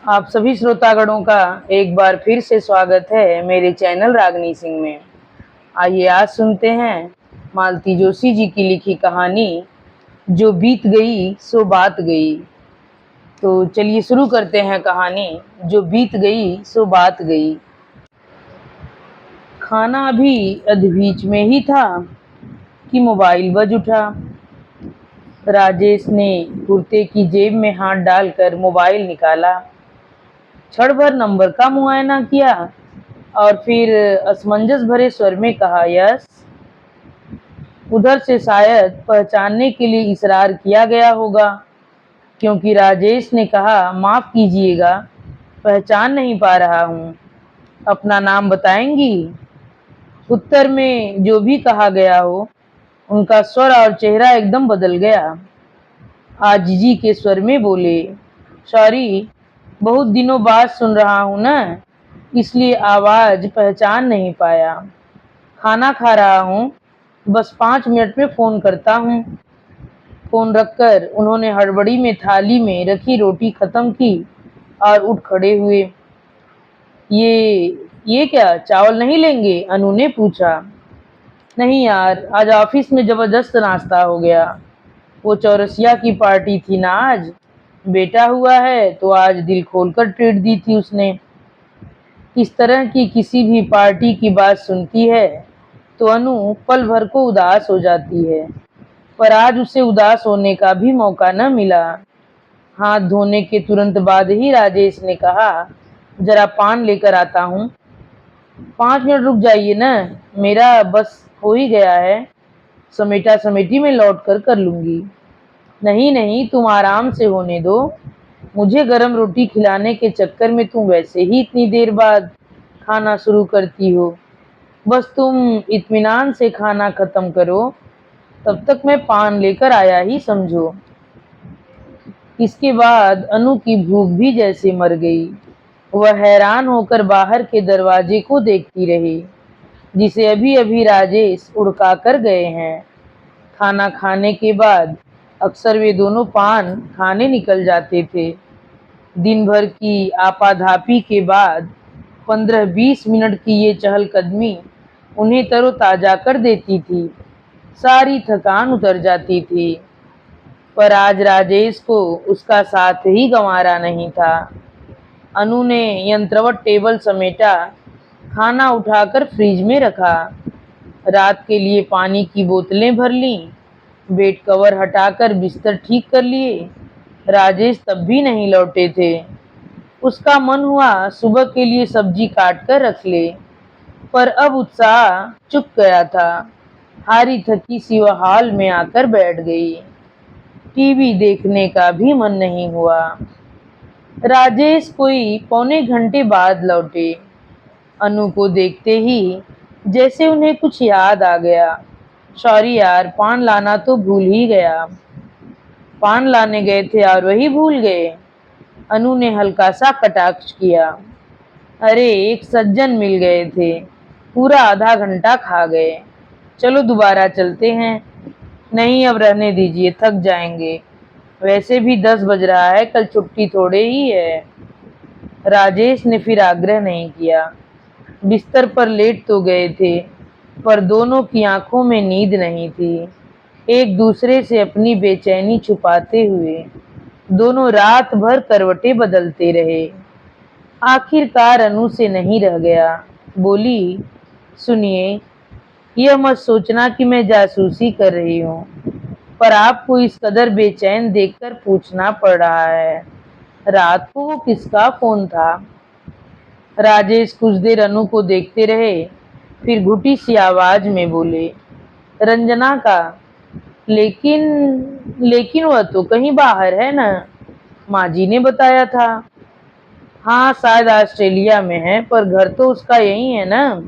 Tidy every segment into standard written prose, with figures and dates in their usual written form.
आप सभी श्रोतागणों का एक बार फिर से स्वागत है मेरे चैनल रागनी सिंह में। आइए आज सुनते हैं मालती जोशी जी की लिखी कहानी जो बीत गई सो बात गई। तो चलिए शुरू करते हैं कहानी जो बीत गई सो बात गई। खाना अभी अधबीच में ही था कि मोबाइल बज उठा। राजेश ने कुर्ते की जेब में हाथ डालकर मोबाइल निकाला, क्षण भर नंबर का मुआयना किया और फिर असमंजस भरे स्वर में कहा, यस। उधर से शायद पहचानने के लिए इशरार किया गया होगा, क्योंकि राजेश ने कहा, माफ कीजिएगा, पहचान नहीं पा रहा हूँ, अपना नाम बताएंगी। उत्तर में जो भी कहा गया हो, उनका स्वर और चेहरा एकदम बदल गया। आजिजी के स्वर में बोले, सॉरी, बहुत दिनों बाद सुन रहा हूँ ना, इसलिए आवाज पहचान नहीं पाया। खाना खा रहा हूँ, बस 5 मिनट में फोन करता हूँ। फोन रखकर उन्होंने हड़बड़ी में थाली में रखी रोटी खत्म की और उठ खड़े हुए। ये क्या, चावल नहीं लेंगे? अनु ने पूछा। नहीं यार, आज ऑफिस में जबरदस्त नाश्ता हो गया। वो चौरसिया की पार्टी थी ना आज, बेटा हुआ है तो आज दिल खोलकर ट्रीट दी थी उसने। इस तरह की किसी भी पार्टी की बात सुनती है तो अनु पल भर को उदास हो जाती है, पर आज उसे उदास होने का भी मौका न मिला। हाथ धोने के तुरंत बाद ही राजेश ने कहा, जरा पान लेकर आता हूँ। 5 मिनट रुक जाइए ना, मेरा बस हो ही गया है, समेटा समेटी में लौट कर लूंगी। नहीं नहीं, तुम आराम से होने दो, मुझे गरम रोटी खिलाने के चक्कर में तुम वैसे ही इतनी देर बाद खाना शुरू करती हो। बस तुम इत्मीनान से खाना खत्म करो, तब तक मैं पान लेकर आया ही समझो। इसके बाद अनु की भूख भी जैसे मर गई। वह हैरान होकर बाहर के दरवाजे को देखती रही, जिसे अभी अभी राजेश उड़का कर गए हैं। खाना खाने के बाद अक्सर वे दोनों पान खाने निकल जाते थे। दिन भर की आपाधापी के बाद 15-20 मिनट की ये चहलकदमी उन्हें तरोताजा कर देती थी, सारी थकान उतर जाती थी। पर आज राजेश को उसका साथ ही गंवारा नहीं था। अनु ने यंत्रवत टेबल समेटा, खाना उठाकर फ्रिज में रखा, रात के लिए पानी की बोतलें भर लीं, बेड कवर हटाकर बिस्तर ठीक कर लिए। राजेश तब भी नहीं लौटे थे। उसका मन हुआ सुबह के लिए सब्जी काट कर रख ले, पर अब उत्साह चुक गया था। हारी थकी सी वह हॉल में आकर बैठ गई। टीवी देखने का भी मन नहीं हुआ। राजेश कोई पौने घंटे बाद लौटे। अनु को देखते ही जैसे उन्हें कुछ याद आ गया। सॉरी यार, पान लाना तो भूल ही गया। पान लाने गए थे और वही भूल गए? अनु ने हल्का सा कटाक्ष किया। अरे, एक सज्जन मिल गए थे, पूरा आधा घंटा खा गए। चलो दोबारा चलते हैं। नहीं, अब रहने दीजिए, थक जाएंगे, वैसे भी 10 बज रहा है, कल छुट्टी थोड़े ही है। राजेश ने फिर आग्रह नहीं किया। बिस्तर पर लेट तो गए थे, पर दोनों की आंखों में नींद नहीं थी। एक दूसरे से अपनी बेचैनी छुपाते हुए दोनों रात भर करवटें बदलते रहे। आखिरकार अनु से नहीं रह गया, बोली, सुनिए, यह मत सोचना कि मैं जासूसी कर रही हूँ, पर आपको इस कदर बेचैन देखकर पूछना पड़ रहा है, रात को वो किसका फोन था? राजेश कुछ देर अनु को देखते रहे, फिर घुटी सी आवाज में बोले, रंजना का। लेकिन वह तो कहीं बाहर है ना, माँ जी ने बताया था। हाँ, शायद ऑस्ट्रेलिया में है, पर घर तो उसका यही है ना।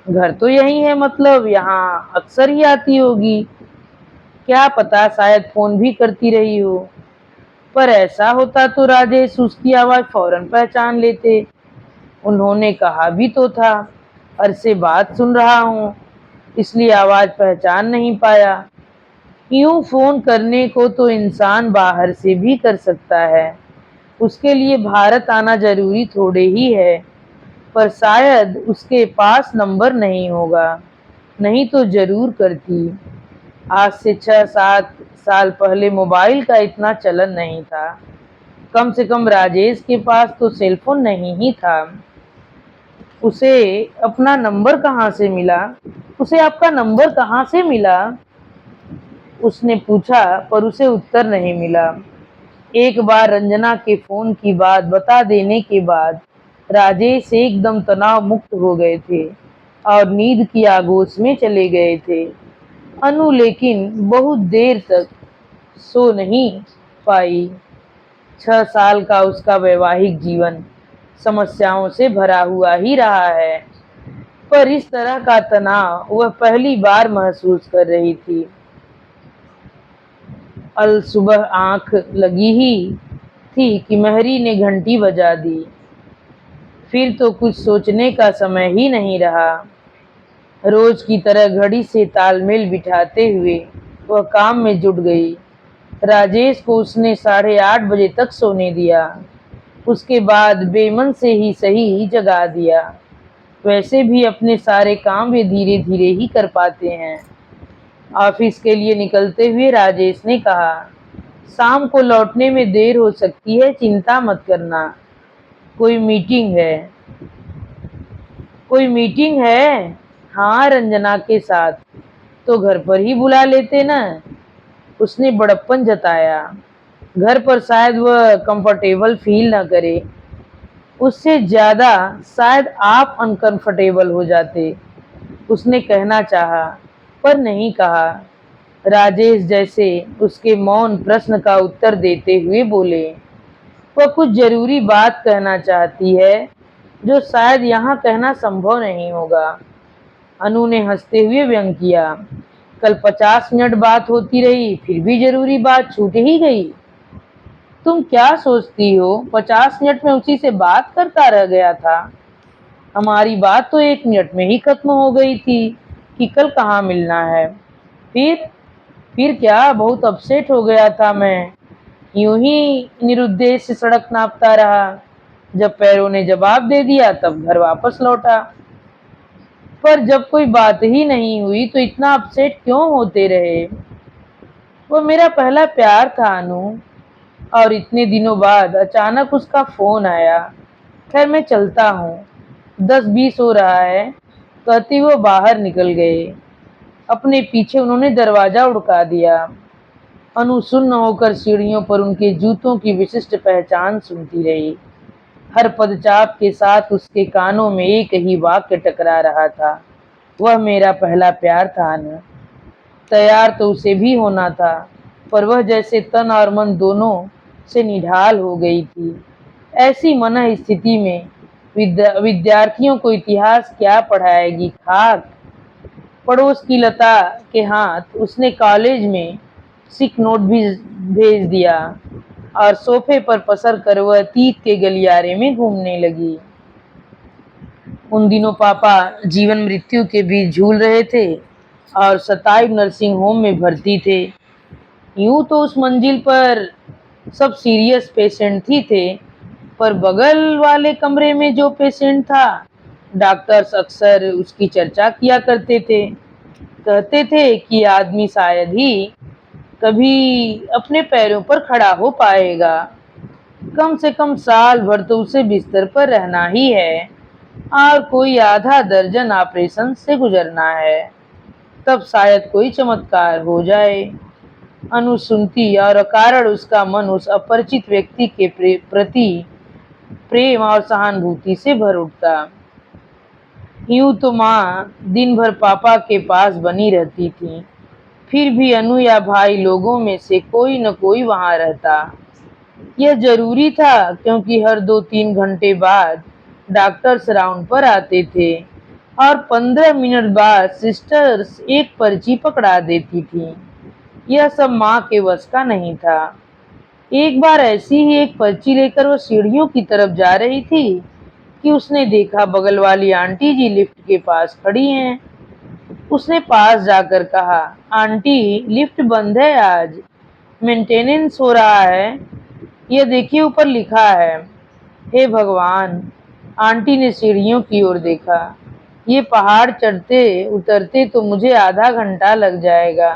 घर तो यही है मतलब यहाँ अक्सर ही आती होगी। क्या पता, शायद फोन भी करती रही हो। पर ऐसा होता तो राजेश उसकी आवाज फौरन पहचान लेते। उन्होंने कहा भी तो था, अरसे बात सुन रहा हूँ, इसलिए आवाज पहचान नहीं पाया। यूं फोन करने को तो इंसान बाहर से भी कर सकता है, उसके लिए भारत आना जरूरी थोड़े ही है, पर शायद उसके पास नंबर नहीं होगा, नहीं तो जरूर करती। आज से 6-7 साल पहले मोबाइल का इतना चलन नहीं था। कम से कम राजेश के पास तो सेलफोन नहीं ही था। उसे अपना नंबर कहाँ से मिला? उसे आपका नंबर कहाँ से मिला? उसने पूछा, पर उसे उत्तर नहीं मिला। एक बार रंजना के फोन की बात बता देने के बाद राजेश एकदम तनाव मुक्त हो गए थे और नींद की आगोश में चले गए थे। अनु लेकिन बहुत देर तक सो नहीं पाई। 6 साल का उसका वैवाहिक जीवन समस्याओं से भरा हुआ ही रहा है, पर इस तरह का तनाव वह पहली बार महसूस कर रही थी। अल सुबह आंख लगी ही थी कि मेहरी ने घंटी बजा दी। फिर तो कुछ सोचने का समय ही नहीं रहा। रोज की तरह घड़ी से तालमेल बिठाते हुए वह काम में जुट गई। राजेश को उसने 8:30 बजे तक सोने दिया। उसके बाद बेमन से ही सही जगा दिया। वैसे भी अपने सारे काम वे धीरे धीरे ही कर पाते हैं। ऑफिस के लिए निकलते हुए राजेश ने कहा, शाम को लौटने में देर हो सकती है, चिंता मत करना। कोई मीटिंग है? कोई मीटिंग है? हाँ, रंजना के साथ। तो घर पर ही बुला लेते ना। उसने बड़प्पन जताया। घर पर शायद वह कंफर्टेबल फील न करे। उससे ज्यादा शायद आप अनकंफर्टेबल हो जाते, उसने कहना चाहा, पर नहीं कहा। राजेश जैसे उसके मौन प्रश्न का उत्तर देते हुए बोले, वह कुछ जरूरी बात कहना चाहती है जो शायद यहाँ कहना संभव नहीं होगा। अनु ने हंसते हुए व्यंग किया, कल 50 मिनट बात होती रही, फिर भी जरूरी बात छूट ही गई। तुम क्या सोचती हो 50 मिनट में उसी से बात करता रह गया था? हमारी बात तो 1 मिनट में ही खत्म हो गई थी कि कल कहाँ मिलना है। फिर क्या? बहुत अपसेट हो गया था मैं। यूं ही निरुद्देश्य सड़क नापता रहा। जब पैरों ने जवाब दे दिया तब घर वापस लौटा। पर जब कोई बात ही नहीं हुई तो इतना अपसेट क्यों होते रहे? वो मेरा पहला प्यार था अनु, और इतने दिनों बाद अचानक उसका फोन आया। खैर मैं चलता हूँ, 10-20 हो रहा है, कहती वो बाहर निकल गए। अपने पीछे उन्होंने दरवाजा उड़का दिया। अनु सुन्न होकर सीढ़ियों पर उनके जूतों की विशिष्ट पहचान सुनती रही। हर पदचाप के साथ उसके कानों में एक ही वाक्य टकरा रहा था, वह मेरा पहला प्यार था अनु। तैयार तो उसे भी होना था, पर वह जैसे तन और मन दोनों से निढाल हो गई थी। ऐसी मन स्थिति में विद्यार्थियों को इतिहास क्या पढ़ाएगी? खाक। पड़ोस की लता के हाथ उसने कॉलेज में सिक नोट भी भेज दिया और सोफे पर पसर कर वह अतीत के गलियारे में घूमने लगी। उन दिनों पापा जीवन मृत्यु के बीच झूल रहे थे और सताइव नर्सिंग होम में भर्ती थे। यूं तो उस मंजिल पर सब सीरियस पेशेंट ही थे, पर बगल वाले कमरे में जो पेशेंट था, डॉक्टर्स अक्सर उसकी चर्चा किया करते थे। कहते थे कि आदमी शायद ही कभी अपने पैरों पर खड़ा हो पाएगा। कम से कम साल भर तो उसे बिस्तर पर रहना ही है और कोई आधा दर्जन ऑपरेशन से गुजरना है, तब शायद कोई चमत्कार हो जाए। अनु सुनती और अकारण उसका मन उस अपरिचित व्यक्ति के प्रति प्रेम और सहानुभूति से भर उठता। यूं तो माँ दिन भर पापा के पास बनी रहती थी, फिर भी अनु या भाई लोगों में से कोई न कोई वहां रहता। यह जरूरी था क्योंकि हर 2-3 घंटे बाद डॉक्टर्स राउंड पर आते थे और 15 मिनट बाद सिस्टर्स एक पर्ची पकड़ा देती थी। यह सब माँ के वश का नहीं था। एक बार ऐसी ही एक पर्ची लेकर वो सीढ़ियों की तरफ जा रही थी कि उसने देखा बगल वाली आंटी जी लिफ्ट के पास खड़ी हैं। उसने पास जाकर कहा, आंटी लिफ्ट बंद है, आज मेंटेनेंस हो रहा है। ये देखिए ऊपर लिखा है, हे भगवान। आंटी ने सीढ़ियों की ओर देखा। ये पहाड़ चढ़ते उतरते तो मुझे आधा घंटा लग जाएगा।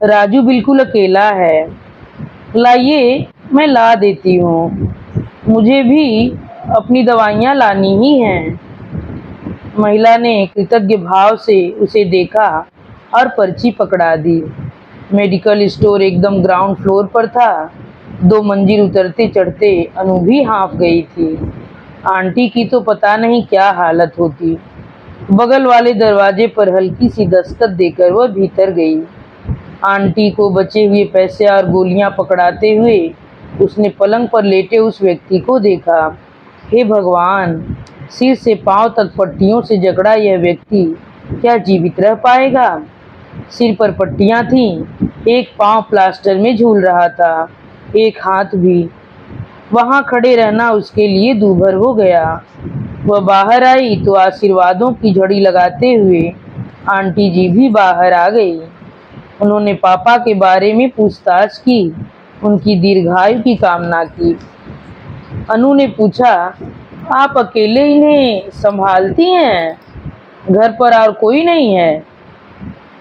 राजू बिल्कुल अकेला है। लाइए, मैं ला देती हूँ। मुझे भी अपनी दवाइयाँ लानी ही हैं। महिला ने कृतज्ञ भाव से उसे देखा और पर्ची पकड़ा दी। मेडिकल स्टोर एकदम ग्राउंड फ्लोर पर था। 2 मंजिल उतरते चढ़ते अनु भी हाँफ गई थी। आंटी की तो पता नहीं क्या हालत होती। बगल वाले दरवाजे पर हल्की सी दस्तक देकर वह भीतर गई। आंटी को बचे हुए पैसे और गोलियां पकड़ाते हुए उसने पलंग पर लेटे उस व्यक्ति को देखा। हे भगवान! सिर से पांव तक पट्टियों से जकड़ा यह व्यक्ति क्या जीवित रह पाएगा? सिर पर पट्टियां थीं, एक पांव प्लास्टर में झूल रहा था, एक हाथ भी। वहां खड़े रहना उसके लिए दूभर हो गया। वह बाहर आई तो आशीर्वादों की झड़ी लगाते हुए आंटी जी भी बाहर आ गई। उन्होंने पापा के बारे में पूछताछ की, उनकी दीर्घायु की कामना की। अनु ने पूछा, आप अकेले इन्हें संभालती हैं? घर पर और कोई नहीं है?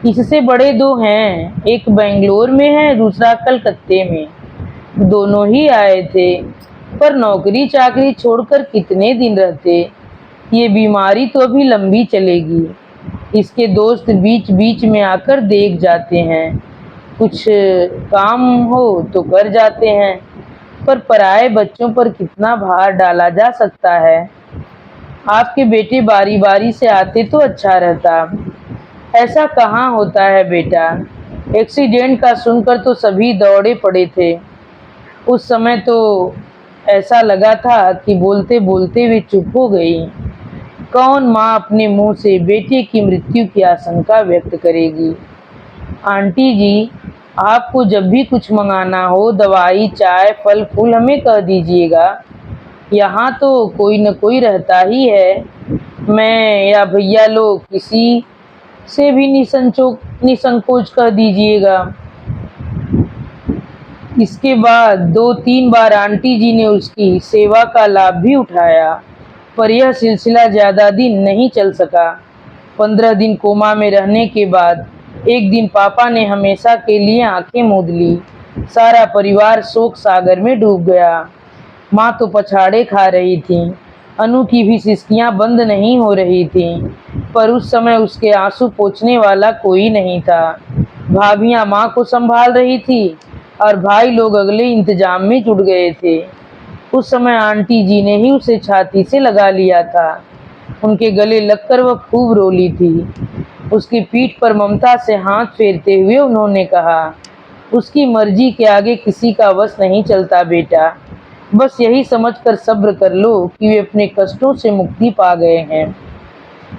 इससे बड़े 2 हैं, एक बेंगलोर में है, दूसरा कलकत्ते में। दोनों ही आए थे, पर नौकरी चाकरी छोड़कर कितने दिन रहते? ये बीमारी तो अभी लंबी चलेगी। इसके दोस्त बीच बीच में आकर देख जाते हैं, कुछ काम हो तो कर जाते हैं, पर पराए बच्चों पर कितना भार डाला जा सकता है? आपके बेटे बारी बारी से आते तो अच्छा रहता। ऐसा कहाँ होता है बेटा? एक्सीडेंट का सुनकर तो सभी दौड़े पड़े थे। उस समय तो ऐसा लगा था कि बोलते बोलते वे चुप हो गई। कौन माँ अपने मुंह से बेटे की मृत्यु की आशंका व्यक्त करेगी? आंटी जी, आपको जब भी कुछ मंगाना हो, दवाई, चाय, फल फूल, हमें कह दीजिएगा। यहाँ तो कोई न कोई रहता ही है। मैं या भैया लोग किसी से भी निसंकोच कह दीजिएगा। इसके बाद 2-3 बार आंटी जी ने उसकी सेवा का लाभ भी उठाया, पर यह सिलसिला ज्यादा दिन नहीं चल सका। 15 दिन कोमा में रहने के बाद एक दिन पापा ने हमेशा के लिए आंखें मूंद ली। सारा परिवार शोक सागर में डूब गया। माँ तो पछाड़े खा रही थी। अनु की भी सिसकियां बंद नहीं हो रही थीं, पर उस समय उसके आंसू पोंछने वाला कोई नहीं था। भाभियां माँ को संभाल रही थी और भाई लोग अगले इंतजाम में जुट गए थे। उस समय आंटी जी ने ही उसे छाती से लगा लिया था। उनके गले लगकर वह खूब रोली थी। उसकी पीठ पर ममता से हाथ फेरते हुए उन्होंने कहा, उसकी मर्जी के आगे किसी का वश नहीं चलता बेटा। बस यही समझकर सब्र कर लो कि वे अपने कष्टों से मुक्ति पा गए हैं।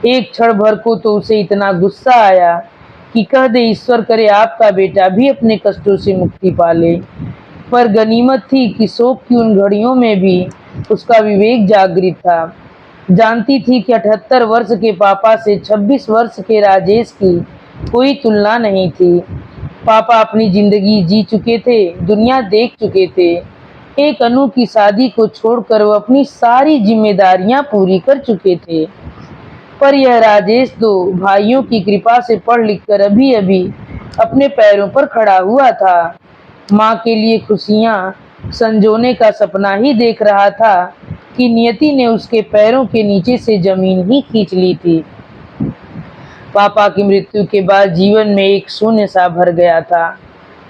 एक क्षण भर को तो उसे इतना गुस्सा आया कि कह दे, ईश्वर करे आपका बेटा भी अपने कष्टों से मुक्ति पा ले। पर गनीमत थी कि शोक की उन घड़ियों में भी उसका विवेक जागृत था। जानती थी कि 78 वर्ष के पापा से 26 वर्ष के राजेश की कोई तुलना नहीं थी। पापा अपनी जिंदगी जी चुके थे, दुनिया देख चुके थे। एक अनु की शादी को छोड़कर वो अपनी सारी जिम्मेदारियां पूरी कर चुके थे। पर यह राजेश 2 भाइयों की कृपा से पढ़ लिख कर अभी अभी अपने पैरों पर खड़ा हुआ था। माँ के लिए खुशियां संजोने का सपना ही देख रहा था कि नियति ने उसके पैरों के नीचे से जमीन ही खींच ली थी। पापा की मृत्यु के बाद जीवन में एक शून्य सा भर गया था।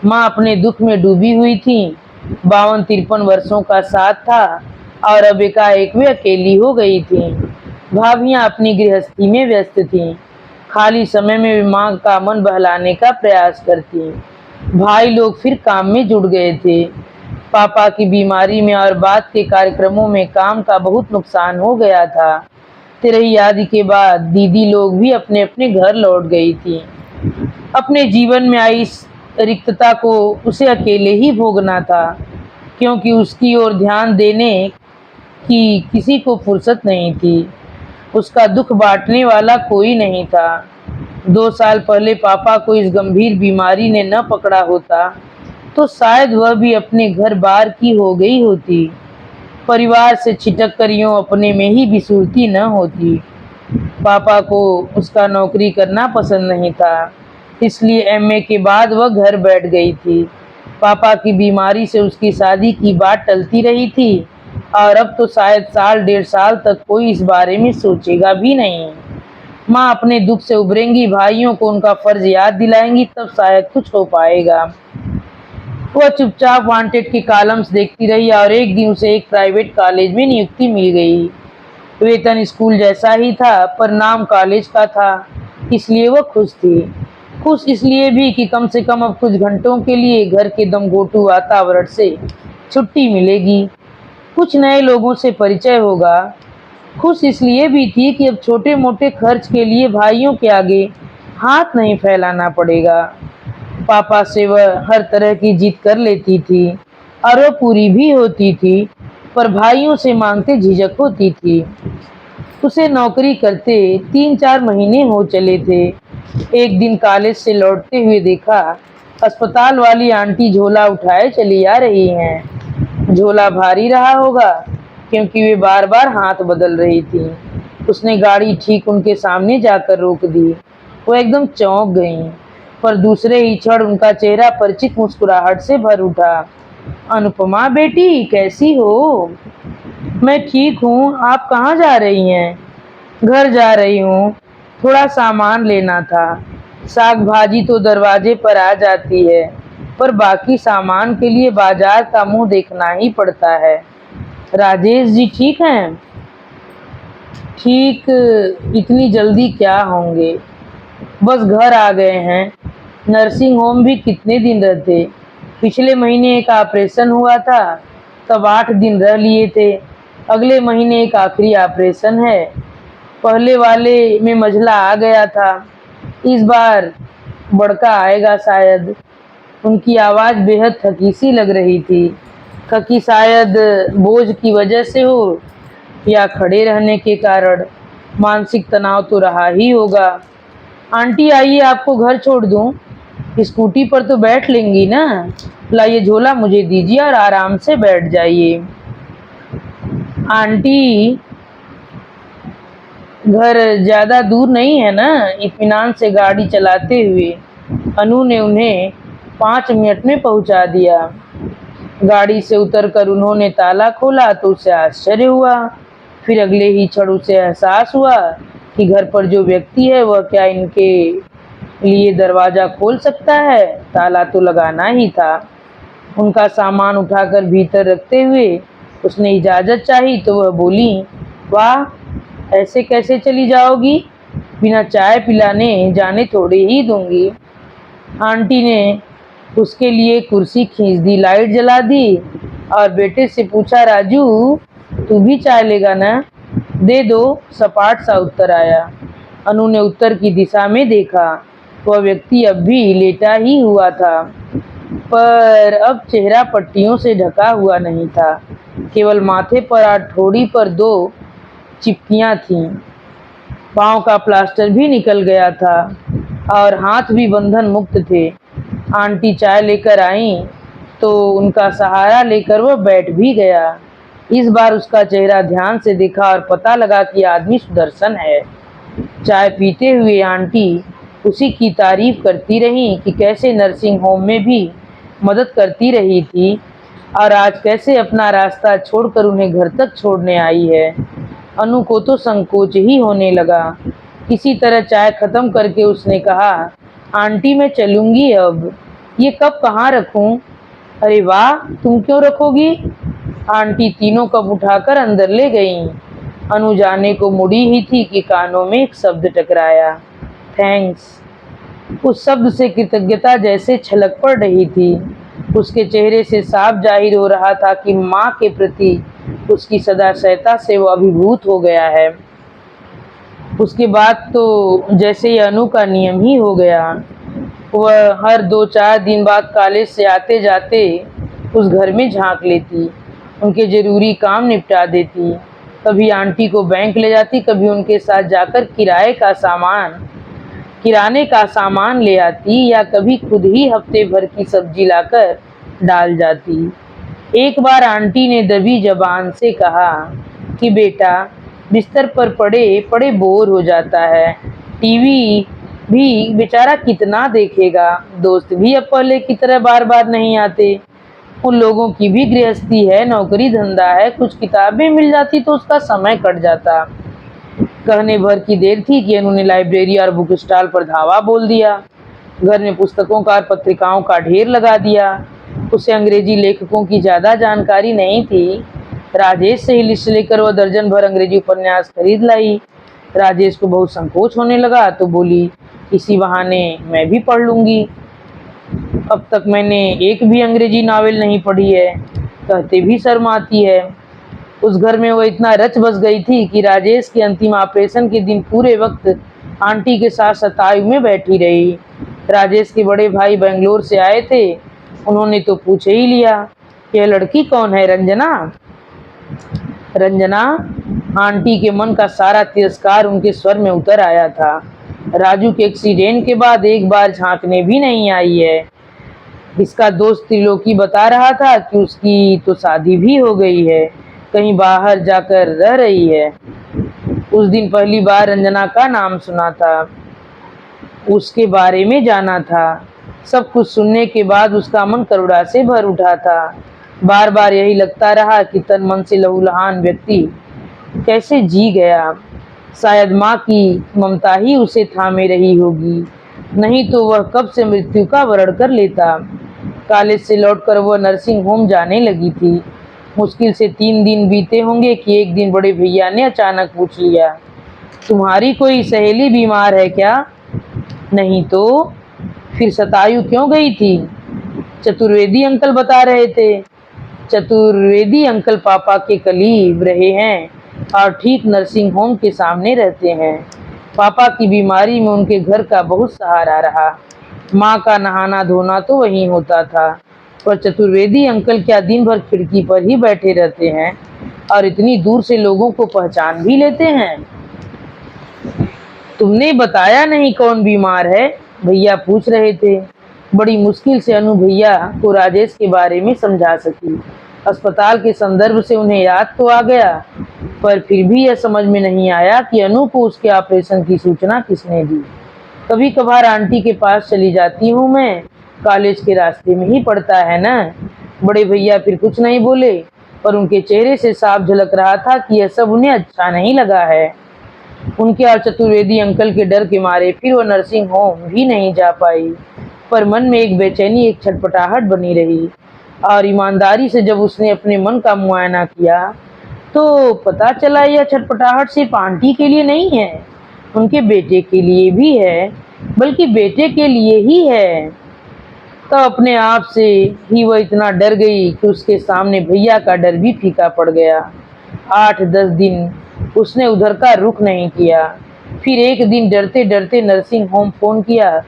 माँ अपने दुख में डूबी हुई थी। 52-53 वर्षों का साथ था और अब एकाएक वे अकेली हो गई थी। भाभियां अपनी गृहस्थी में व्यस्त थीं। खाली समय में वे माँ का मन बहलाने का प्रयास करती। भाई लोग फिर काम में जुट गए थे। पापा की बीमारी में और बाद के कार्यक्रमों में काम का बहुत नुकसान हो गया था। तेरही आदि के बाद दीदी लोग भी अपने अपने घर लौट गई थी। अपने जीवन में आई इस रिक्तता को उसे अकेले ही भोगना था, क्योंकि उसकी ओर ध्यान देने की किसी को फुर्सत नहीं थी। उसका दुख बांटने वाला कोई नहीं था। 2 साल पहले पापा को इस गंभीर बीमारी ने न पकड़ा होता तो शायद वह भी अपने घर बार की हो गई होती, परिवार से छिटक कर यूं अपने में ही बिसूरती न होती। पापा को उसका नौकरी करना पसंद नहीं था, इसलिए एमए के बाद वह घर बैठ गई थी। पापा की बीमारी से उसकी शादी की बात टलती रही थी और अब तो शायद साल डेढ़ साल तक कोई इस बारे में सोचेगा भी नहीं। माँ अपने दुख से उभरेंगी, भाइयों को उनका फर्ज याद दिलाएंगी, तब शायद कुछ हो पाएगा। वह चुपचाप वांटेड के कॉलम्स देखती रही और एक दिन उसे एक प्राइवेट कॉलेज में नियुक्ति मिल गई। वेतन स्कूल जैसा ही था पर नाम कॉलेज का था, इसलिए वह खुश थी। खुश इसलिए भी कि कम से कम अब कुछ घंटों के लिए घर के दमघोटू वातावरण से छुट्टी मिलेगी, कुछ नए लोगों से परिचय होगा। खुश इसलिए भी थी कि अब छोटे मोटे खर्च के लिए भाइयों के आगे हाथ नहीं फैलाना पड़ेगा। पापा से वह हर तरह की जिद कर लेती थी और वह पूरी भी होती थी, पर भाइयों से मांगते झिझक होती थी। उसे नौकरी करते 3-4 महीने हो चले थे। एक दिन कॉलेज से लौटते हुए देखा, अस्पताल वाली आंटी झोला उठाए चली आ रही हैं। झोला भारी रहा होगा क्योंकि वे बार बार हाथ बदल रही थी। उसने गाड़ी ठीक उनके सामने जाकर रोक दी। वो एकदम चौंक गईं, पर दूसरे ही क्षण उनका चेहरा परिचित मुस्कुराहट से भर उठा। अनुपमा बेटी, कैसी हो? मैं ठीक हूँ, आप कहाँ जा रही हैं? घर जा रही हूँ, थोड़ा सामान लेना था। साग भाजी तो दरवाजे पर आ जाती है, पर बाकी सामान के लिए बाजार का मुंह देखना ही पड़ता है। राजेश जी ठीक हैं? ठीक इतनी जल्दी क्या होंगे, बस घर आ गए हैं। नर्सिंग होम भी कितने दिन रहते, पिछले महीने एक ऑपरेशन हुआ था, तब 8 दिन रह लिए थे। अगले महीने एक आखिरी ऑपरेशन है, पहले वाले में मझला आ गया था, इस बार बड़का आएगा शायद। उनकी आवाज़ बेहद थकी सी लग रही थी। थकी शायद बोझ की वजह से हो या खड़े रहने के कारण, मानसिक तनाव तो रहा ही होगा। आंटी आइए, आपको घर छोड़ दूं? स्कूटी पर तो बैठ लेंगी ना? लाइए झोला मुझे दीजिए और आराम से बैठ जाइए। आंटी, घर ज्यादा दूर नहीं है ना? इत्मीनान से गाड़ी चलाते हुए अनु ने उन्हें 5 मिनट में पहुंचा दिया। गाड़ी से उतरकर उन्होंने ताला खोला तो उसे आश्चर्य हुआ, फिर अगले ही क्षण उसे एहसास हुआ कि घर पर जो व्यक्ति है वह क्या इनके लिए दरवाजा खोल सकता है। ताला तो लगाना ही था। उनका सामान उठाकर भीतर रखते हुए उसने इजाज़त चाही तो वह बोली, वाह, ऐसे कैसे चली जाओगी? बिना चाय पिलाने जाने थोड़े ही दूंगी। आंटी ने उसके लिए कुर्सी खींच दी, लाइट जला दी और बेटे से पूछा, राजू तू भी चाय लेगा ना? दे दो, सपाट सा उत्तर आया। अनु ने उत्तर की दिशा में देखा, वह व्यक्ति अब भी लेटा ही हुआ था, पर अब चेहरा पट्टियों से ढका हुआ नहीं था, केवल माथे पर और ठोड़ी पर 2 चिपकियां थीं। पाँव का प्लास्टर भी निकल गया था और हाथ भी बंधन मुक्त थे। आंटी चाय लेकर आईं तो उनका सहारा लेकर वह बैठ भी गया। इस बार उसका चेहरा ध्यान से देखा और पता लगा कि आदमी सुदर्शन है। चाय पीते हुए आंटी उसी की तारीफ करती रहीं कि कैसे नर्सिंग होम में भी मदद करती रही थी और आज कैसे अपना रास्ता छोड़कर उन्हें घर तक छोड़ने आई है। अनु को तो संकोच ही होने लगा। किसी तरह चाय खत्म करके उसने कहा, आंटी मैं चलूंगी अब, ये कप कहाँ रखूं? अरे वाह, तुम क्यों रखोगी? आंटी तीनों कप उठाकर अंदर ले गईं। अनु जाने को मुड़ी ही थी कि कानों में एक शब्द टकराया, थैंक्स। उस शब्द से कृतज्ञता जैसे छलक पड़ रही थी। उसके चेहरे से साफ जाहिर हो रहा था कि माँ के प्रति उसकी सदाशयता से वो अभिभूत हो गया है। उसके बाद तो जैसे ये अनु का नियम ही हो गया। वह हर 2-4 दिन बाद कॉलेज से आते जाते उस घर में झांक लेती, उनके जरूरी काम निपटा देती। कभी आंटी को बैंक ले जाती, कभी उनके साथ जाकर किराने का सामान ले आती या कभी खुद ही हफ्ते भर की सब्जी लाकर डाल जाती। एक बार आंटी ने दबी जबान से कहा कि बेटा बिस्तर पर पड़े पड़े बोर हो जाता है, टीवी भी बेचारा कितना देखेगा, दोस्त भी अब पहले की तरह बार बार नहीं आते। उन लोगों की भी गृहस्थी है, नौकरी धंधा है, कुछ किताबें मिल जाती तो उसका समय कट जाता। कहने भर की देर थी कि अनु ने लाइब्रेरी और बुक स्टॉल पर धावा बोल दिया। घर में पुस्तकों का और पत्रिकाओं का ढेर लगा दिया। उसे अंग्रेजी लेखकों की ज्यादा जानकारी नहीं थी। राजेश से ही लिस्ट लेकर वह दर्जन भर अंग्रेजी उपन्यास खरीद लाई। राजेश को बहुत संकोच होने लगा तो बोली, इसी बहाने मैं भी पढ़ लूंगी। अब तक मैंने एक भी अंग्रेजी नावल नहीं पढ़ी है, कहते भी शर्म आती है। उस घर में वो इतना रच बस गई थी कि राजेश के अंतिम ऑपरेशन के दिन पूरे वक्त आंटी के साथ शतायु में बैठी रही। राजेश के बड़े भाई बेंगलोर से आए थे। उन्होंने तो पूछ ही लिया, यह लड़की कौन है, रंजना? रंजना? आंटी के मन का सारा तिरस्कार उनके स्वर में उतर आया था। राजू के एक्सीडेंट के बाद एक बार झांकने भी नहीं आई है। इसका दोस्त त्रिलोकी बता रहा था कि उसकी तो शादी भी हो गई है, कहीं बाहर जाकर रह रही है। उस दिन पहली बार रंजना का नाम सुना था, उसके बारे में जाना था। सब कुछ सुनने के बाद उसका मन करुणा से भर उठा था। बार बार यही लगता रहा कि तन मन से लहूलुहान व्यक्ति कैसे जी गया। शायद माँ की ममता ही उसे थामे रही होगी, नहीं तो वह कब से मृत्यु का वरण कर लेता। कॉलेज से लौटकर वह नर्सिंग होम जाने लगी थी। मुश्किल से 3 दिन बीते होंगे कि एक दिन बड़े भैया ने अचानक पूछ लिया, तुम्हारी कोई सहेली बीमार है क्या? नहीं तो फिर शतायु क्यों गई थी? चतुर्वेदी अंकल बता रहे थे। चतुर्वेदी अंकल पापा के करीब रहे हैं और ठीक नर्सिंग होम के सामने रहते हैं। पापा की बीमारी में उनके घर का बहुत सहारा रहा। माँ का नहाना धोना तो वहीं होता था, पर चतुर्वेदी अंकल क्या दिन भर खिड़की पर ही बैठे रहते हैं और इतनी दूर से लोगों को पहचान भी लेते हैं। तुमने बताया नहीं कौन बीमार है? भैया पूछ रहे थे। बड़ी मुश्किल से अनु भैया को राजेश के बारे में समझा सकी। अस्पताल के संदर्भ से उन्हें याद तो आ गया, पर फिर भी यह समझ में नहीं आया कि अनु को उसके ऑपरेशन की सूचना किसने दी। कभी कभार आंटी के पास चली जाती हूँ मैं, कॉलेज के रास्ते में ही पड़ता है ना। बड़े भैया फिर कुछ नहीं बोले, पर उनके चेहरे से साफ झलक रहा था कि यह सब उन्हें अच्छा नहीं लगा है। उनके और चतुर्वेदी अंकल के डर के मारे फिर वो नर्सिंग होम भी नहीं जा पाई, पर मन में एक बेचैनी, एक छटपटाहट बनी रही। और ईमानदारी से जब उसने अपने मन का मुआयना किया तो पता चला यह छटपटाहट सिर्फ आंटी के लिए नहीं है, उनके बेटे के लिए भी है, बल्कि बेटे के लिए ही है। तो अपने आप से ही वह इतना डर गई कि उसके सामने भैया का डर भी फीका पड़ गया। 8-10 दिन उसने उधर का रुख नहीं किया। फिर एक दिन डरते डरते नर्सिंग होम फोन किया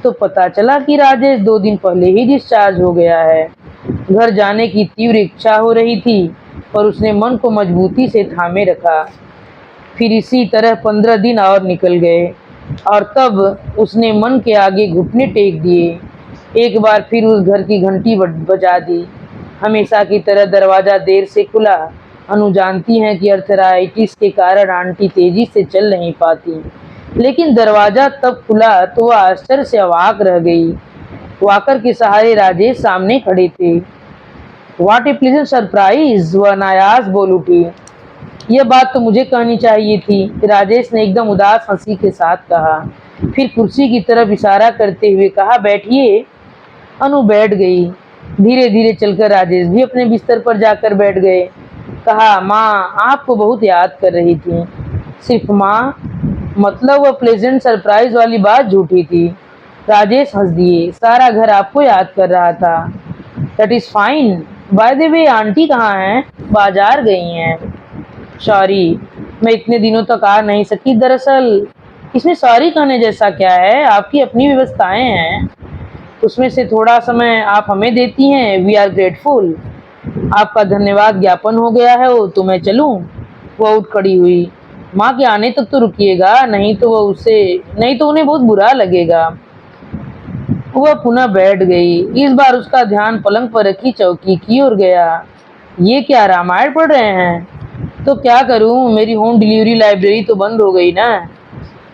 तो पता चला कि राजेश 2 दिन पहले ही डिस्चार्ज हो गया है। घर जाने की तीव्र इच्छा हो रही थी, पर उसने मन को मजबूती से थामे रखा। फिर इसी तरह 15 दिन और निकल गए और तब उसने मन के आगे घुटने टेक दिए। एक बार फिर उस घर की घंटी बजा दी। हमेशा की तरह दरवाज़ा देर से खुला। अनु जानती हैं कि अर्थराइटिस के कारण आंटी तेजी से चल नहीं पाती, लेकिन दरवाज़ा तब खुला तो वह आश्चर्य से अवाक रह गई। वॉकर के सहारे राजेश सामने खड़े थे। व्हाट ए प्लीजेंट सरप्राइज, वह अनायास बोल उठी। यह बात तो मुझे कहनी चाहिए थी, राजेश ने एकदम उदास हंसी के साथ कहा। फिर कुर्सी की तरफ इशारा करते हुए कहा, बैठिए। अनु बैठ गई। धीरे धीरे चलकर राजेश भी अपने बिस्तर पर जाकर बैठ गए। कहा, माँ आपको बहुत याद कर रही थी। सिर्फ माँ? मतलब वह प्लेजेंट सरप्राइज वाली बात झूठी थी। राजेश हंस दिए। सारा घर आपको याद कर रहा था। That is fine. By the way aunty कहाँ हैं? बाजार गई हैं। सॉरी, मैं इतने दिनों तक आ नहीं सकी। दरअसल इसमें सॉरी कहने जैसा क्या है, आपकी अपनी व्यवस्थाएं हैं, उसमें से थोड़ा समय आप हमें देती हैं। We are grateful. आपका धन्यवाद ज्ञापन हो गया है वो, तो मैं चलूं? वह उठ खड़ी हुई। माँ के आने तक तो रुकिएगा, नहीं तो उन्हें बहुत बुरा लगेगा। वह पुनः बैठ गई। इस बार उसका ध्यान पलंग पर रखी चौकी की ओर गया। ये क्या रामायण पढ़ रहे हैं? तो क्या करूं, मेरी होम डिलीवरी लाइब्रेरी तो बंद हो गई ना।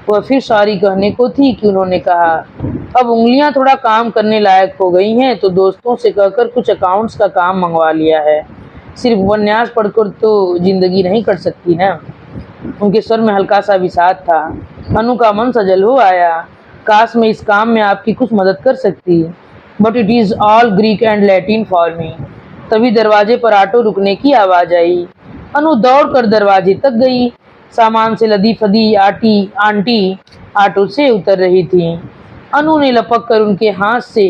वह फिर सॉरी कहने को थी कि उन्होंने कहा, अब उंगलियां थोड़ा काम करने लायक हो गई हैं तो दोस्तों से कहकर कुछ अकाउंट्स का काम मंगवा लिया है। सिर्फ उपन्यास पढ़कर तो जिंदगी नहीं कट सकती ना। उनके स्वर में हल्का सा विषाद था। अनु का मन सजल हो आया। काश मैं इस काम में आपकी कुछ मदद कर सकती, but it is all Greek and Latin for me. तभी दरवाजे पर ऑटो रुकने की आवाज आई। अनु दौड़कर दरवाजे तक गई। सामान से लदी फदी आंटी ऑटो से उतर रही थी। अनु ने लपक कर उनके हाथ से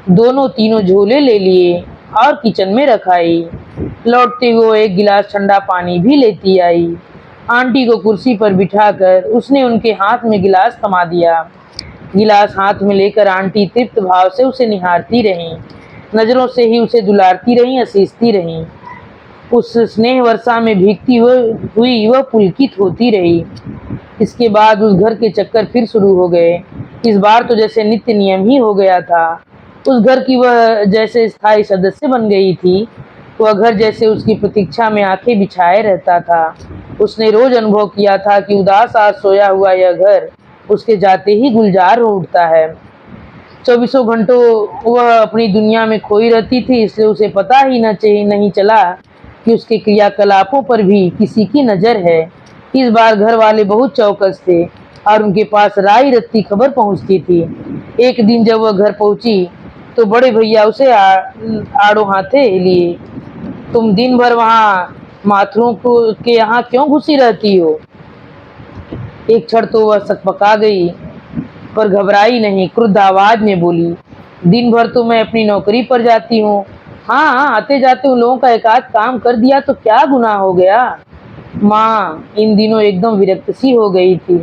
दोनों तीनों झोले ले लिए और किचन में रखाई। लौटते हुए एक गिलास ठंडा पानी भी लेती आई। आंटी को कुर्सी पर बिठाकर उसने उनके हाथ में गिलास थमा दिया। गिलास हाथ में लेकर आंटी तृप्त भाव से उसे निहारती रहीं। नजरों से ही उसे दुलारती रहीं, असीसती रहीं। उस स्नेह वर्षा में भीगती हुई वह पुलकित होती रही। इसके बाद उस घर के चक्कर फिर शुरू हो गए। इस बार तो जैसे नित्य नियम ही हो गया था। उस घर की वह जैसे स्थायी सदस्य बन गई थी। वह घर जैसे उसकी प्रतीक्षा में आंखें बिछाए रहता था। उसने रोज अनुभव किया था कि उदास आज सोया हुआ यह घर उसके जाते ही गुलजार हो उठता है। चौबीसों घंटों वह अपनी दुनिया में खोई रहती थी, इसलिए उसे पता ही नहीं चला कि उसके क्रियाकलापों पर भी किसी की नजर है। इस बार घर वाले बहुत चौकस थे और उनके पास राई रत्ती खबर पहुंचती थी। एक दिन जब वह घर पहुंची तो बड़े भैया उसे आड़ो हाथे लिए, तुम दिन भर वहाँ माथुरों के यहाँ क्यों घुसी रहती हो? एक क्षण तो वह सकपका गई, पर घबराई नहीं, क्रुद्ध आवाज में बोली, दिन भर तो मैं अपनी नौकरी पर जाती हूँ। हाँ, आते जाते उन लोगों का एक आध काम कर दिया तो क्या गुनाह हो गया। माँ इन दिनों एकदम विरक्त सी हो गई थी,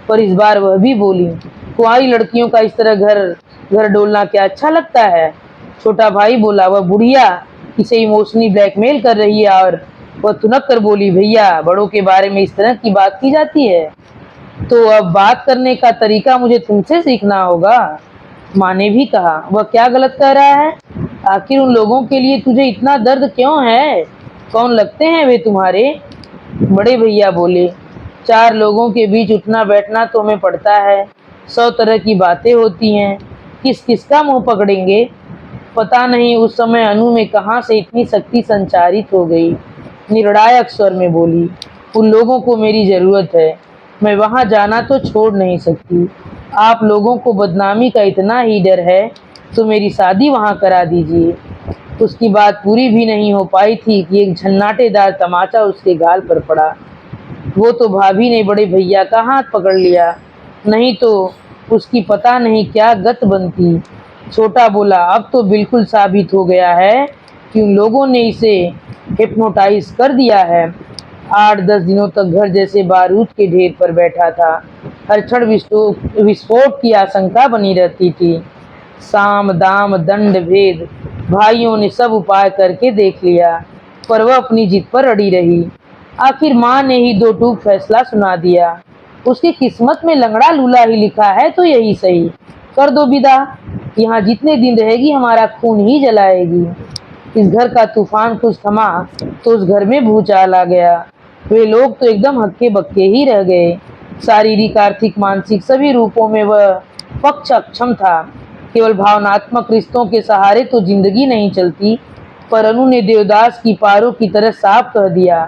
पर इस बार वह भी बोली, कुंवारी लड़कियों का इस तरह घर डोलना क्या अच्छा लगता है? छोटा भाई बोला, वह बुढ़िया इसे इमोशनली ब्लैकमेल कर रही है। और वह तुनक कर बोली, भैया बड़ों के बारे में इस तरह की बात की जाती है तो अब बात करने का तरीका मुझे तुमसे सीखना होगा। माँ ने भी कहा, वह क्या गलत कह रहा है? आखिर उन लोगों के लिए तुझे इतना दर्द क्यों है? कौन लगते हैं वे तुम्हारे? बड़े भैया बोले, चार लोगों के बीच उठना बैठना तो हमें पड़ता है। 100 तरह की बातें होती हैं, किस किस का मुंह पकड़ेंगे? पता नहीं उस समय अनु में कहाँ से इतनी शक्ति संचारित हो गई। निर्णायक स्वर में बोली, उन लोगों को मेरी जरूरत है, मैं वहां जाना तो छोड़ नहीं सकती। आप लोगों को बदनामी का इतना ही डर है तो मेरी शादी वहां करा दीजिए। उसकी बात पूरी भी नहीं हो पाई थी कि एक झन्नाटेदार तमाचा उसके गाल पर पड़ा। वो तो भाभी ने बड़े भैया का हाथ पकड़ लिया, नहीं तो उसकी पता नहीं क्या गत बनती। छोटा बोला, अब तो बिल्कुल साबित हो गया है कि उन लोगों ने इसे हिप्नोटाइज कर दिया है। 8-10 दिनों तक घर जैसे बारूद के ढेर पर बैठा था। हर क्षण विस्फोट की आशंका बनी रहती थी। साम दाम दंड भेद भाइयों ने सब उपाय करके देख लिया, पर वह अपनी जिद पर अड़ी रही। आखिर माँ ने ही दो टूक फैसला सुना दिया। उसकी किस्मत में लंगड़ा लूला ही लिखा है तो यही सही, कर दो विदा। यहाँ जितने दिन रहेगी हमारा खून ही जलाएगी। इस घर का तूफान कुछ थमा तो उस घर में भूचाल आ गया। वे लोग तो एकदम हक्के बक्के ही रह गए। शारीरिक, आर्थिक, मानसिक सभी रूपों में वह पक्ष अक्षम था। केवल भावनात्मक रिश्तों के सहारे तो जिंदगी नहीं चलती। पर अनु ने देवदास की पारों की तरह साफ कह दिया,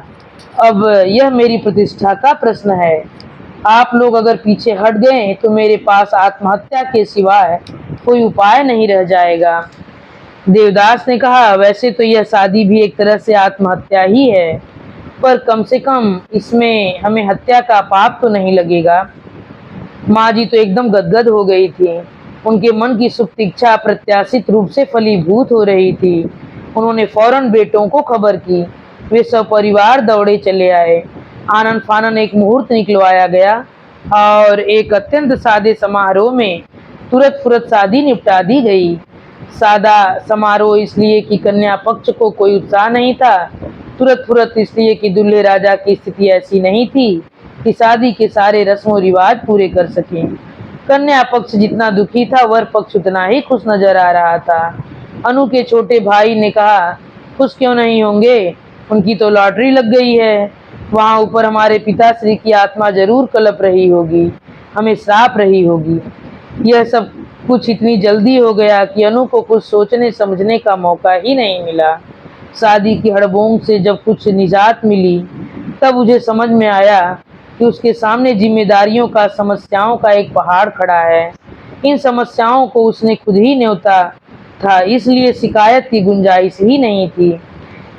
अब यह मेरी प्रतिष्ठा का प्रश्न है। आप लोग अगर पीछे हट गए तो मेरे पास आत्महत्या के सिवाय कोई उपाय नहीं रह जाएगा। देवदास ने कहा, वैसे तो यह शादी भी एक तरह से आत्महत्या ही है, पर कम से कम इसमें हमें हत्या का पाप तो नहीं लगेगा। माँ जी तो एकदम गदगद हो गई थी। उनके मन की सुप्त इच्छा अप्रत्याशित रूप से फलीभूत हो रही थी। उन्होंने फौरन बेटों को खबर की। वे सपरिवार दौड़े चले आए। आनन फानन एक मुहूर्त निकलवाया गया और एक अत्यंत सादे समारोह में तुरंत फुरत शादी निपटा दी गई। सादा समारोह इसलिए कि कन्या पक्ष को कोई उत्साह नहीं था, तुरंत फुरत इसलिए कि दूल्हे राजा की स्थिति ऐसी नहीं थी कि शादी के सारे रस्मों रिवाज पूरे कर सकें। कन्या पक्ष जितना दुखी था, वर पक्ष उतना ही खुश नजर आ रहा था। अनु के छोटे भाई ने कहा, खुश क्यों नहीं होंगे, उनकी तो लॉटरी लग गई है। वहां ऊपर हमारे पिताश्री की आत्मा जरूर कलप रही होगी, हमें श्राप रही होगी। यह सब कुछ इतनी जल्दी हो गया कि अनु को कुछ सोचने समझने का मौका ही नहीं मिला। शादी की हड़बोंग से जब कुछ निजात मिली, तब मुझे समझ में आया कि उसके सामने जिम्मेदारियों का, समस्याओं का एक पहाड़ खड़ा है। इन समस्याओं को उसने खुद ही न्योता था, इसलिए शिकायत की गुंजाइश ही नहीं थी।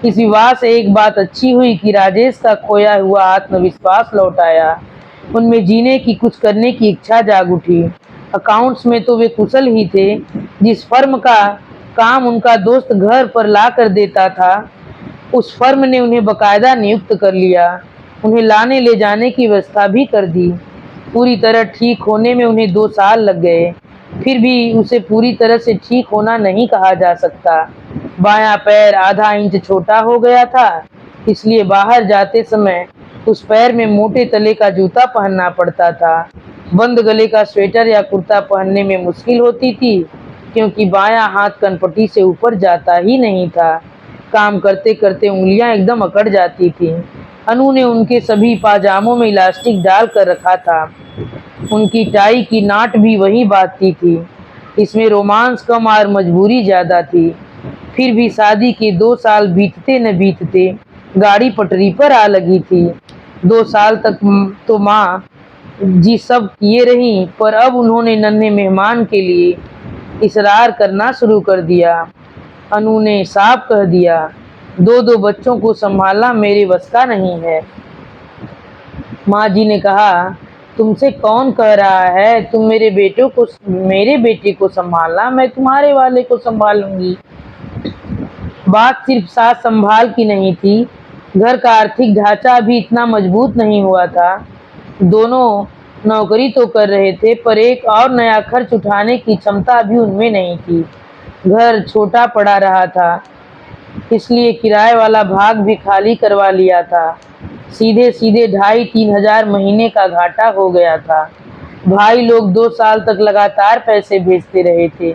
इस विवाह से एक बात अच्छी हुई कि राजेश का खोया हुआ आत्मविश्वास लौट आया। उनमें जीने की, कुछ करने की इच्छा जाग उठी। अकाउंट्स में तो वे कुशल ही थे। जिस फर्म का काम उनका दोस्त घर पर ला कर देता था, उस फर्म ने उन्हें बकायदा नियुक्त कर लिया। उन्हें लाने ले जाने की व्यवस्था भी कर दी। पूरी तरह ठीक होने में उन्हें 2 साल लग गए। फिर भी उसे पूरी तरह से ठीक होना नहीं कहा जा सकता। बायां पैर आधा इंच छोटा हो गया था, इसलिए बाहर जाते समय उस पैर में मोटे तले का जूता पहनना पड़ता था। बंद गले का स्वेटर या कुर्ता पहनने में मुश्किल होती थी, क्योंकि बायां हाथ कनपटी से ऊपर जाता ही नहीं था। काम करते करते उंगलियां एकदम अकड़ जाती थीं। अनु ने उनके सभी पाजामों में इलास्टिक डाल कर रखा था। उनकी टाई की नाट भी वही बांधती थी। इसमें रोमांस कम और मजबूरी ज्यादा थी। फिर भी शादी के 2 साल बीतते न बीतते गाड़ी पटरी पर आ लगी थी। 2 साल तक तो माँ जी सब किए रही, पर अब उन्होंने नन्हे मेहमान के लिए इसरार करना शुरू कर दिया। अनु ने साफ कह दिया, 2-2 बच्चों को संभालना मेरे बस का नहीं है। माँ जी ने कहा, तुमसे कौन कह रहा है तुम मेरे बेटे को संभालना, मैं तुम्हारे वाले को संभालूंगी। बात सिर्फ सास संभाल की नहीं थी, घर का आर्थिक ढांचा भी इतना मजबूत नहीं हुआ था। दोनों नौकरी तो कर रहे थे, पर एक और नया खर्च उठाने की क्षमता भी उनमें नहीं थी। घर छोटा पड़ा रहा था, इसलिए किराए वाला भाग भी खाली करवा लिया था। सीधे सीधे 2,500-3 हजार महीने का घाटा हो गया था। भाई लोग 2 साल तक लगातार पैसे भेजते रहे थे।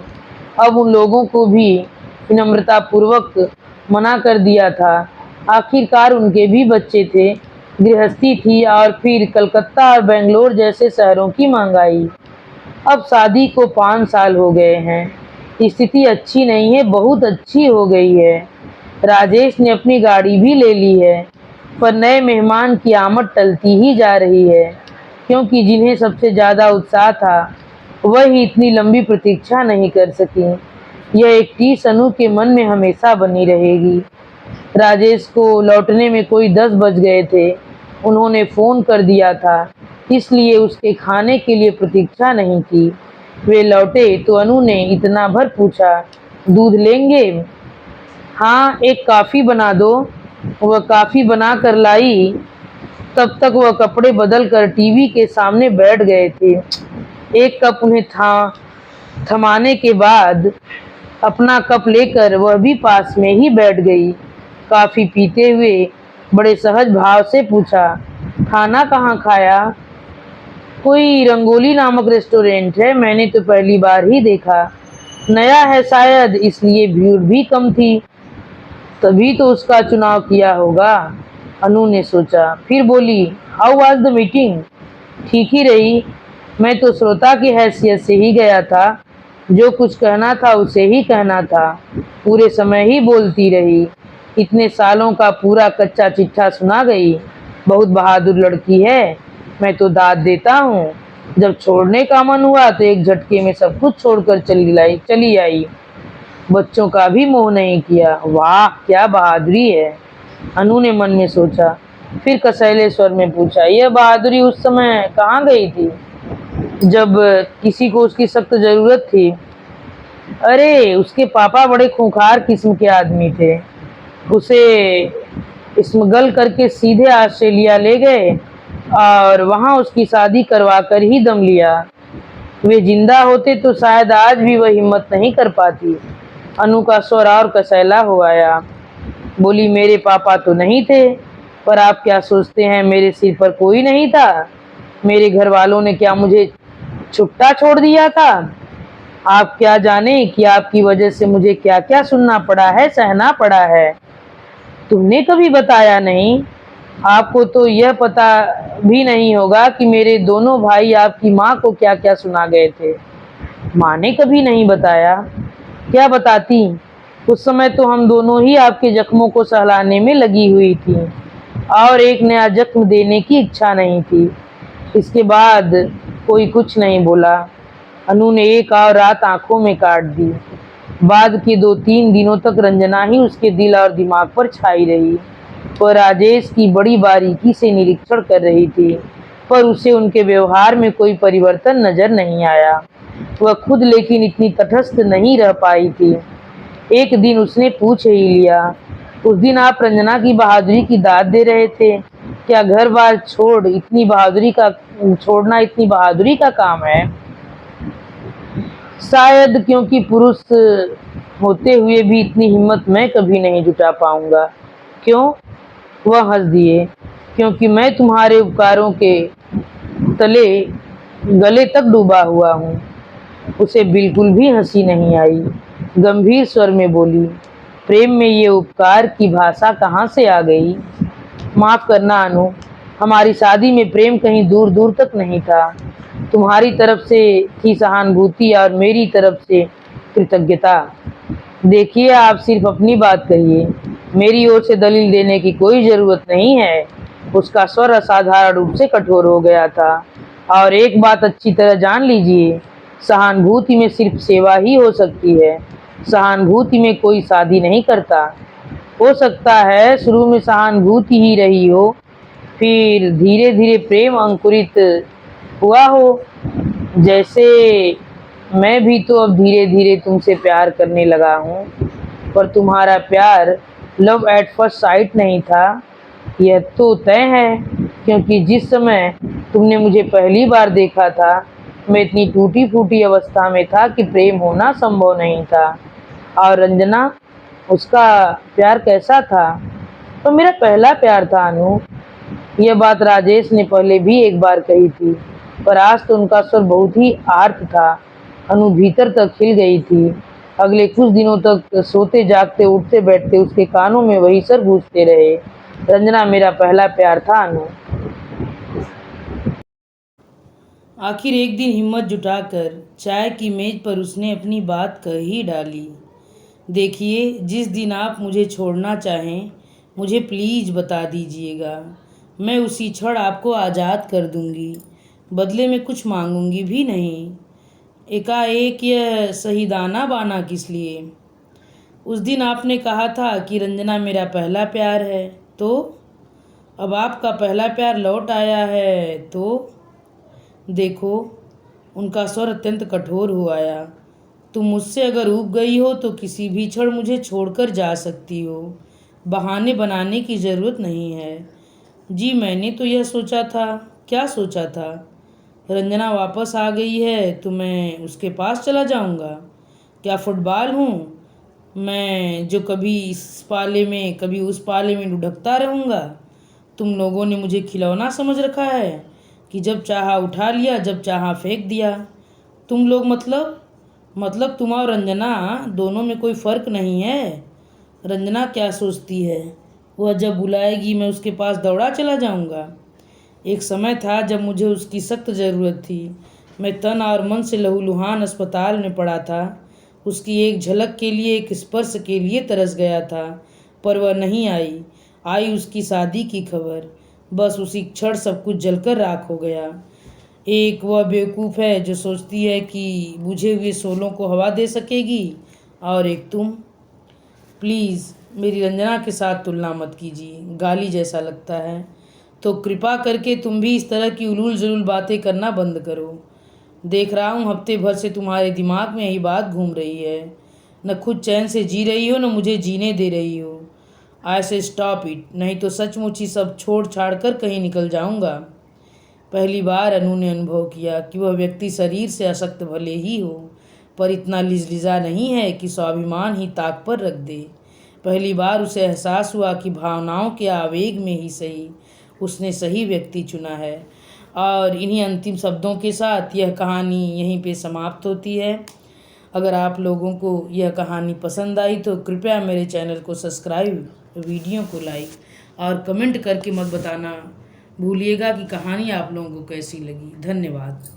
अब उन लोगों को भी विनम्रता पूर्वक मना कर दिया था। आखिरकार उनके भी बच्चे थे, गृहस्थी थी, और फिर कलकत्ता और बेंगलोर जैसे शहरों की महंगाई। अब शादी को 5 साल हो गए हैं। स्थिति अच्छी नहीं है, बहुत अच्छी हो गई है। राजेश ने अपनी गाड़ी भी ले ली है, पर नए मेहमान की आमद टलती ही जा रही है, क्योंकि जिन्हें सबसे ज्यादा उत्साह था, वही इतनी लंबी प्रतीक्षा नहीं कर सकी। यह एक टीस अनु के मन में हमेशा बनी रहेगी। राजेश को लौटने में कोई 10 बज गए थे। उन्होंने फोन कर दिया था, इसलिए उसके खाने के लिए प्रतीक्षा नहीं की। वे लौटे तो अनु ने इतना भर पूछा, दूध लेंगे? हाँ, एक कॉफी बना दो। वह कॉफी बना कर लाई। तब तक वह कपड़े बदल कर टीवी के सामने बैठ गए थे। एक कप उन्हें थमाने के बाद अपना कप लेकर वह भी पास में ही बैठ गई। कॉफी पीते हुए बड़े सहज भाव से पूछा, खाना कहाँ खाया? कोई रंगोली नामक रेस्टोरेंट है, मैंने तो पहली बार ही देखा। नया है शायद, इसलिए भीड़ भी कम थी, तभी तो उसका चुनाव किया होगा, अनु ने सोचा। फिर बोली, हाउ वाज द मीटिंग? ठीक ही रही। मैं तो श्रोता की हैसियत से ही गया था। जो कुछ कहना था उसे ही कहना था। पूरे समय ही बोलती रही। इतने सालों का पूरा कच्चा चिट्ठा सुना गई। बहुत बहादुर लड़की है, मैं तो दाद देता हूँ। जब छोड़ने का मन हुआ तो एक झटके में सब कुछ छोड़कर चली आई। बच्चों का भी मोह नहीं किया। वाह, क्या बहादुरी है, अनु ने मन में सोचा। फिर कसैले स्वर में पूछा, यह बहादुरी उस समय कहाँ गई थी जब किसी को उसकी सख्त जरूरत थी? अरे, उसके पापा बड़े खूंखार किस्म के आदमी थे। उसे स्मगल करके सीधे ऑस्ट्रेलिया ले गए और वहां उसकी शादी करवा कर ही दम लिया। वे जिंदा होते तो शायद आज भी वह हिम्मत नहीं कर पाती। अनु का स्वर और कसैला हो आया। बोली, मेरे पापा तो नहीं थे, पर आप क्या सोचते हैं मेरे सिर पर कोई नहीं था? मेरे घर वालों ने क्या मुझे छुट्टा छोड़ दिया था। आप क्या जाने कि आपकी वजह से मुझे क्या क्या सुनना पड़ा है, सहना पड़ा है। तुमने कभी बताया नहीं। आपको तो यह पता भी नहीं होगा कि मेरे दोनों भाई आपकी माँ को क्या क्या सुना गए थे। माँ ने कभी नहीं बताया। क्या बताती। उस समय तो हम दोनों ही आपके जख्मों को सहलाने में लगी हुई थी और एक नया जख्म देने की इच्छा नहीं थी। इसके बाद कोई कुछ नहीं बोला। अनु ने एक और रात आंखों में काट दी। बाद के 2-3 दिनों तक रंजना ही उसके दिल और दिमाग पर छाई रही। वह राजेश की बड़ी बारीकी से निरीक्षण कर रही थी, पर उसे उनके व्यवहार में कोई परिवर्तन नजर नहीं आया। वह खुद लेकिन इतनी तटस्थ नहीं रह पाई थी। एक दिन उसने पूछ ही लिया, उस दिन आप रंजना की बहादुरी की दाद दे रहे थे। क्या घर बार छोड़ना इतनी बहादुरी का काम है? शायद क्योंकि पुरुष होते हुए भी इतनी हिम्मत मैं कभी नहीं जुटा पाऊंगा। क्यों? वह हंस दिए। क्योंकि मैं तुम्हारे उपकारों के तले गले तक डूबा हुआ हूँ। उसे बिल्कुल भी हंसी नहीं आई। गंभीर स्वर में बोली, प्रेम में ये उपकार की भाषा कहाँ से आ गई? माफ करना अनु, हमारी शादी में प्रेम कहीं दूर दूर तक नहीं था। तुम्हारी तरफ से थी सहानुभूति और मेरी तरफ से कृतज्ञता। देखिए, आप सिर्फ अपनी बात कहिए, मेरी ओर से दलील देने की कोई जरूरत नहीं है। उसका स्वर असाधारण रूप से कठोर हो गया था। और एक बात अच्छी तरह जान लीजिए, सहानुभूति में सिर्फ सेवा ही हो सकती है। सहानुभूति में कोई शादी नहीं करता। हो सकता है शुरू में सहानुभूति ही रही हो, फिर धीरे धीरे प्रेम अंकुरित हुआ हो। जैसे मैं भी तो अब धीरे धीरे तुमसे प्यार करने लगा हूँ। पर तुम्हारा प्यार लव एट फर्स्ट साइट नहीं था, यह तो तय है। क्योंकि जिस समय तुमने मुझे पहली बार देखा था, मैं इतनी टूटी फूटी अवस्था में था कि प्रेम होना संभव नहीं था। और रंजना, उसका प्यार कैसा था? तो मेरा पहला प्यार था अनु। यह बात राजेश ने पहले भी एक बार कही थी, पर आज तो उनका स्वर बहुत ही आर्त था। अनु भीतर तक हिल गई थी। अगले कुछ दिनों तक सोते जागते उठते बैठते उसके कानों में वही सर गूंजते रहे, रंजना मेरा पहला प्यार था अनु। आखिर एक दिन हिम्मत जुटाकर चाय की मेज पर उसने अपनी बात कह ही डाली। देखिए, जिस दिन आप मुझे छोड़ना चाहें, मुझे प्लीज़ बता दीजिएगा। मैं उसी क्षण आपको आज़ाद कर दूंगी। बदले में कुछ मांगूंगी भी नहीं। एकाएक यह सहीदाना बाना किस लिए? उस दिन आपने कहा था कि रंजना मेरा पहला प्यार है, तो अब आपका पहला प्यार लौट आया है तो? देखो, उनका स्वर अत्यंत कठोर हो आया। तुम मुझसे अगर ऊब गई हो तो किसी भी क्षण मुझे छोड़कर जा सकती हो। बहाने बनाने की ज़रूरत नहीं है। जी, मैंने तो यह सोचा था। क्या सोचा था? रंजना वापस आ गई है तो मैं उसके पास चला जाऊंगा। क्या फुटबॉल हूँ मैं जो कभी इस पाले में कभी उस पाले में लुढ़कता रहूँगा? तुम लोगों ने मुझे खिलौना समझ रखा है कि जब चाहा उठा लिया, जब चाहा फेंक दिया। तुम लोग मतलब तुम और रंजना दोनों में कोई फ़र्क नहीं है। रंजना क्या सोचती है? वह जब बुलाएगी मैं उसके पास दौड़ा चला जाऊंगा। एक समय था जब मुझे उसकी सख्त ज़रूरत थी। मैं तन और मन से लहूलुहान अस्पताल में पड़ा था। उसकी एक झलक के लिए, एक स्पर्श के लिए तरस गया था, पर वह नहीं आई। आई उसकी शादी की खबर। बस उसी क्षण सब कुछ जलकर राख हो गया। एक वह बेवकूफ़ है जो सोचती है कि बुझे हुए शोलों को हवा दे सकेगी, और एक तुम। प्लीज़ मेरी रंजना के साथ तुलना मत कीजिए, गाली जैसा लगता है। तो कृपा करके तुम भी इस तरह की उलूल जुलूल बातें करना बंद करो। देख रहा हूँ हफ्ते भर से तुम्हारे दिमाग में यही बात घूम रही है। न खुद चैन से जी रही हो, न मुझे जीने दे रही हो। ऐसे स्टॉप इट, नहीं तो सचमुच ही सब छोड़ छाड़ कर कहीं निकल जाऊँगा। पहली बार अनु ने अनुभव किया कि वह व्यक्ति शरीर से अशक्त भले ही हो, पर इतना लिजलिजा नहीं है कि स्वाभिमान ही ताक पर रख दे। पहली बार उसे एहसास हुआ कि भावनाओं के आवेग में ही सही उसने सही व्यक्ति चुना है। और इन्हीं अंतिम शब्दों के साथ यह कहानी यहीं पे समाप्त होती है। अगर आप लोगों को यह कहानी पसंद आई तो कृपया मेरे चैनल को सब्सक्राइब, वीडियो को लाइक और कमेंट करके मत बताना भूलिएगा कि कहानी आप लोगों को कैसी लगी। धन्यवाद।